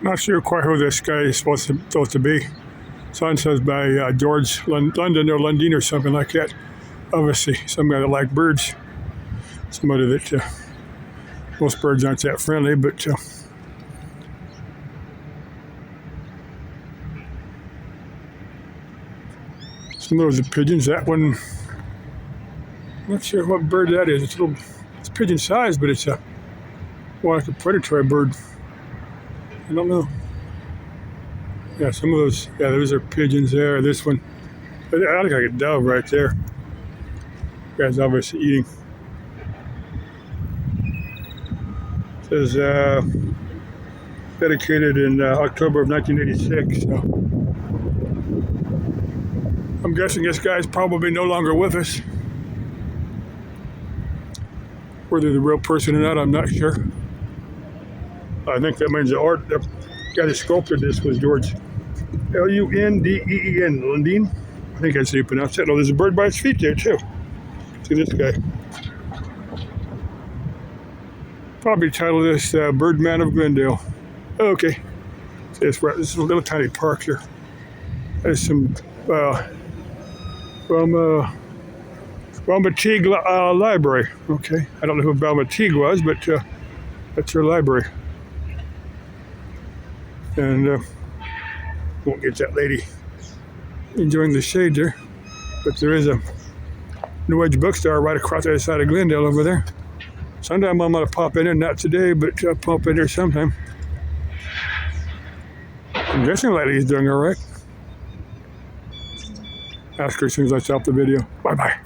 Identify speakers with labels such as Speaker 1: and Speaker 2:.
Speaker 1: Not sure quite who this guy is supposed to be. Sign says by George London or Lundin or something like that. Obviously, some guy that likes birds. Somebody that most birds aren't that friendly, but some of those are pigeons. That one, I'm not sure what bird that is. It's pigeon size, but it's more like a predatory bird. I don't know. Yeah, some of those. Yeah, those are pigeons there. This one, I look like a dove right there. Guy's obviously eating. It says dedicated in October of 1986. So I'm guessing this guy's probably no longer with us. Whether the real person or not, I'm not sure. I think that means the guy that sculpted this was George Lundeen. Lundin. I think that's how you pronounce it. Oh, there's a bird by its feet there too. See this guy. Probably title this Birdman of Glendale. Okay. This is a little tiny park here. There's some from Balmateague Library. Okay. I don't know who Balmateague was, but that's her library. And won't get that lady enjoying the shade there. But there is a New Age bookstore right across the other side of Glendale over there. Sometime I'm going to pop in there, not today, but I'll pop in there sometime. I'm guessing the lady's doing all right. Ask her as soon as I stop the video. Bye-bye.